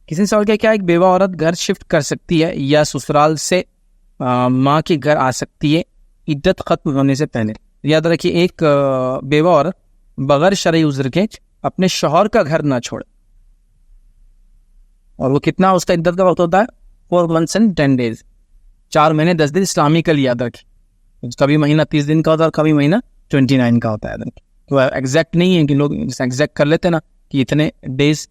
किसी सवाल क्या एक बेवा औरत घर शिफ्ट कर सकती है या ससुराल से माँ के घर आ सकती है इद्दत खत्म होने से पहले? याद रखिए, एक बेवा औरत बगैर शरई उज़्र के अपने शौहर का घर ना छोड़े। और वो कितना उसका इद्दत का वक्त होता है? 4 months and 10 days, 4 महीने 10 दिन इस्लामिकली याद रखिए। कभी महीना 30 दिन का होता है और कभी महीना 29 का होता है। तो एग्जैक्ट नहीं है कि लोग एग्जैक्ट कर लेते ना कि इतने डेज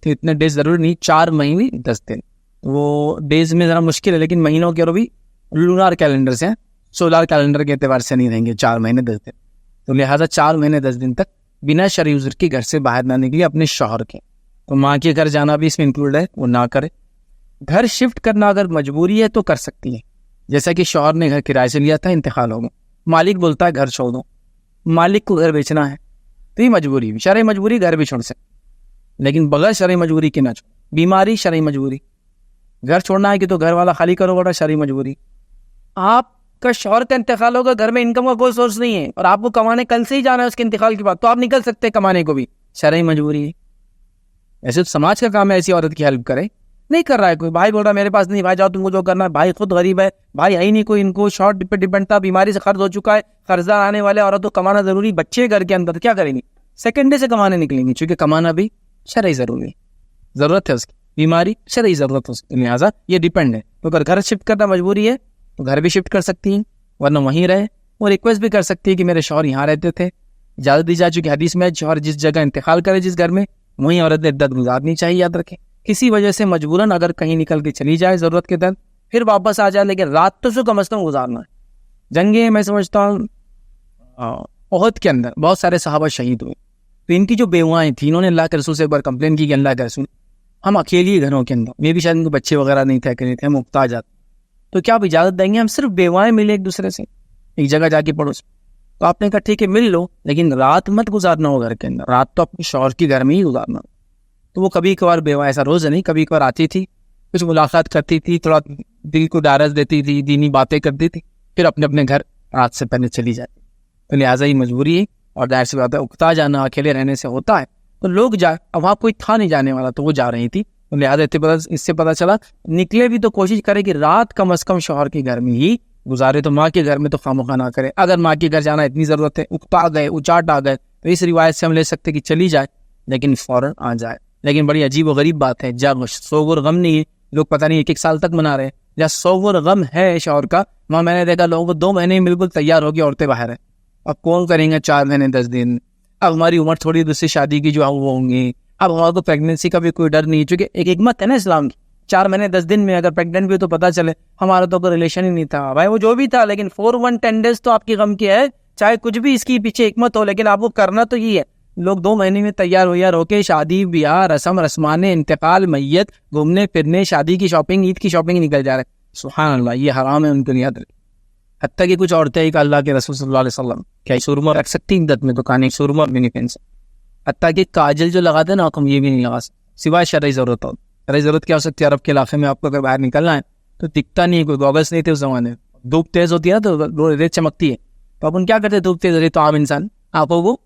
जरूरी नहीं, 4 महीने 10 दिन। वो डेज में ज़रा मुश्किल है, लेकिन महीनों के और भी लूनार कैलेंडर से, सोलर कैलेंडर के एतबार से नहीं रहेंगे 4 महीने 10 दिन। तो लिहाजा 4 महीने 10 दिन तक बिना शरई उज़्र के घर से बाहर ना निकले अपने शौहर के। तो माँ के घर जाना भी इसमें इंक्लूड है, वो ना करे। घर शिफ्ट करना अगर मजबूरी है तो कर सकती है, जैसा कि शौहर ने घर किराए से लिया था, इंतकाल हो गया, मालिक बोलता है घर छोड़ दो, मालिक को घर बेचना है, तो ये मजबूरी, शरई मजबूरी घर भी छोड़ सकते, लेकिन बगैर शरई मजबूरी के ना छोड़। बीमारी शरई मजबूरी, घर छोड़ना है कि तो घर वाला खाली करो, बड़ा शरई मजबूरी। आपका शौहर का इंतकाल होगा, घर में इनकम का कोई सोर्स नहीं है और आपको कमाने कल से ही जाना है उसके इंतकाल के बाद, तो आप निकल सकते हैं कमाने को भी, शरई मजबूरी है। ऐसे तो समाज का काम है ऐसी औरत की हेल्प करे, नहीं कर रहा है कोई। भाई बोल रहा है मेरे पास नहीं, भाई जाओ तुमको जो करना है, भाई खुद गरीब है, भाई है ही नहीं कोई, इनको शॉर्ट पे डिपेंड था, बीमारी से खर्च हो चुका है, कर्जा आने वाले, औरत तो कमाना जरूरी, बच्चे घर के अंदर क्या करेंगे, सेकेंड डे से कमाने निकलेंगे, क्योंकि कमाना भी शरई जरूरी, जरूरत है उसकी, बीमारी शरई जरूरत है उसकी, लिहाजा ये डिपेंड है। तो अगर घर शिफ्ट करना मजबूरी है तो घर भी शिफ्ट कर सकती हैं, वरना वहीं रहे। वो रिक्वेस्ट भी कर सकती है कि मेरे शौहर यहाँ रहते थे, इजाजत दी जा चुकी हदीस में, शौहर जिस जगह इंतकाल करे जिस घर में, वहीं औरत ने इद्दत गुजारनी चाहिए। याद रखें, किसी वजह से मजबूरन अगर कहीं निकल के चली जाए जरूरत के दर, फिर वापस आ जाए, लेकिन रात तो उसको कम से कम गुजारना है। जंगे मैं समझता हूँ ओहद के अंदर बहुत सारे सहाबा शहीद हुए, तो इनकी जो बेवाएं थी, इन्होंने अल्लाह के रसूल से एक बार कंप्लेन की कि अल्लाह के रसूल हम अकेली घरों के अंदर, मे भी शायद इनको बच्चे वगैरह नहीं थे, अकेले थे, हम मुफ्ताज आते, तो क्या आप इजाज़त देंगे हम सिर्फ बेवाएं मिले एक दूसरे से एक जगह जाके पड़ोस? तो आपने कहा ठीक है मिल लो, लेकिन रात मत गुजारना हो घर के अंदर, रात तो अपने शौहर के घर में ही गुजारना। तो वो कभी कभार बेवा, ऐसा रोज नहीं, कभी कभार आती थी, कुछ मुलाकात करती थी, थोड़ा दिल को डारस देती थी, दीनी बातें करती थी, फिर अपने अपने घर रात से पहले चली जाती। तो लिहाजा ही मजबूरी है, और जाहिर सी बात है उकता जाना अकेले रहने से होता है, तो लोग जाए, अब वहाँ कोई था नहीं जाने वाला, तो वो जा रही थी। तो लिहाजा इससे पता चला निकले भी तो कोशिश करे कि रात कम अज कम शौहर के घर में ही गुजारे, तो माँ के घर में तो खामोखा ना करे। अगर माँ के घर जाना इतनी ज़रूरत है, उकता गए, उचाट आ गए, तो इस रिवायत से हम ले सकते कि चली जाए, लेकिन फ़ौरन आ जाए। लेकिन बड़ी अजीब व गरीब बात है, जब सोगुर गम नहीं है, लोग पता नहीं 1-1 साल तक मना रहे हैं, या सोगुर गम है शौहर का, वहाँ मैंने देखा लोगों को 2 महीने में बिल्कुल तैयार होगी, औरतें बाहर है। अब कौन करेंगे 4 महीने 10 दिन? अब हमारी उम्र थोड़ी दूसरी शादी की जो वो होंगी, अब हमारे को प्रेगनेंसी का भी कोई डर नहीं, क्योंकि एक हिकमत है ना इस्लाम की, 4 महीने 10 दिन में अगर प्रेग्नेंट भी तो पता चले, हमारा तो कोई रिलेशन ही नहीं था भाई, वो जो भी था, लेकिन 4-1-10 days तो आपकी गम की है, चाहे कुछ भी इसकी पीछे हिकमत हो, लेकिन आपको करना तो ये है। लोग 2 महीने में तैयार होके शादी ब्याह रस्म रस्माने इंतकाल मैयत घूमने फिरने शादी की शॉपिंग ईद की शॉपिंग निकल जा रहे हैं। सुभान अल्लाह, ये हराम है उनके लिए। हत्ता कि कुछ औरतें ही अल्लाह के रसूल सल्लल्लाहु अलैहि वसल्लम क्या सुरमा रख सकती इद्दत में, तो कान सुरमा भी नहीं पहन सकती। हत्ता कि काजल जो लगाते ना हम ये भी नहीं लगा सकते, सिवाय शरई जरूरत हो। शरई जरूरत क्या हो सकती है? अरब के इलाके में आपको अगर बाहर निकलना है तो दिखता नहीं है, कोई गॉगल्स नहीं थे उस जमाने में, धूप तेज होती है ना तो रेत चमकती है, तो अपन क्या करते, धूप तेज हो रही तो आम इंसान आंखों को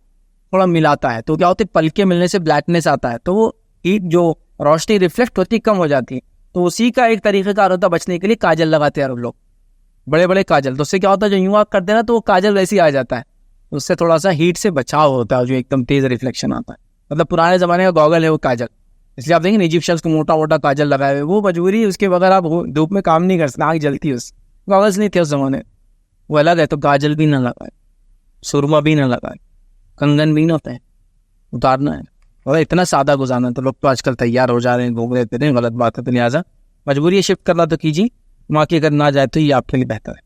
थोड़ा मिलाता है, तो क्या होता है पलके मिलने से ब्लैकनेस आता है, तो वो हीट जो रोशनी रिफ्लेक्ट होती कम हो जाती है। तो उसी का एक तरीके का होता बचने के लिए काजल लगाते हैं अरब लोग, बड़े बड़े काजल। तो उससे क्या होता है, जो यूं आप करते हैं ना तो वो काजल वैसे ही आ जाता है, उससे थोड़ा सा हीट से बचाव होता है, जो एकदम तेज रिफ्लेक्शन आता है। मतलब पुराने जमाने का गॉगल है वो काजल, इसलिए आप देखेंगे इजिप्शियंस को मोटा मोटा काजल लगाए हुए, वो मजबूरी, उसके बगैर आप धूप में काम नहीं कर सकते, आँख जलती है। उस गॉगल्स नहीं थे उस जमाने, वो अलग है। तो काजल भी ना लगाए, सुरमा भी ना लगाए, कंगन भी ना पहने, उतारना है, और इतना सादा गुजारना है। तो लोग तो आजकल तैयार हो जा रहे हैं, घूम रहे थे, गलत बात है। तो लिहाजा मजबूरी है शिफ्ट करना तो कीजिए, माँ के घर ना जाए तो ये आपके लिए बेहतर है।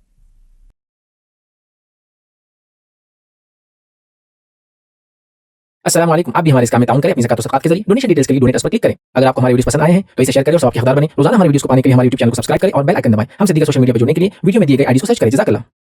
अस्सलाम वालेकुम। आप भी हमारे इस काम में ताउन करें अपनी ज़कात व सदक़ात के जरिए। डोनेशन डिटेल्स के लिए डोनेट पर क्लिक करें। अगर आपको हमारे वीडियोस पसंद आए हैं तो इसे शेयर करें और सबके हकदार बने। रोजाना हमारे वीडियोस को पाने के लिए हमारे यूट्यूब चैनल को सब्सक्राइब करें और बेल आइकन दबाएं। हमसे दीगर सोशल मीडिया पर जुड़ने के लिए वीडियो में दिए गए आईडी को सर्च करें। जज़ाकल्लाह।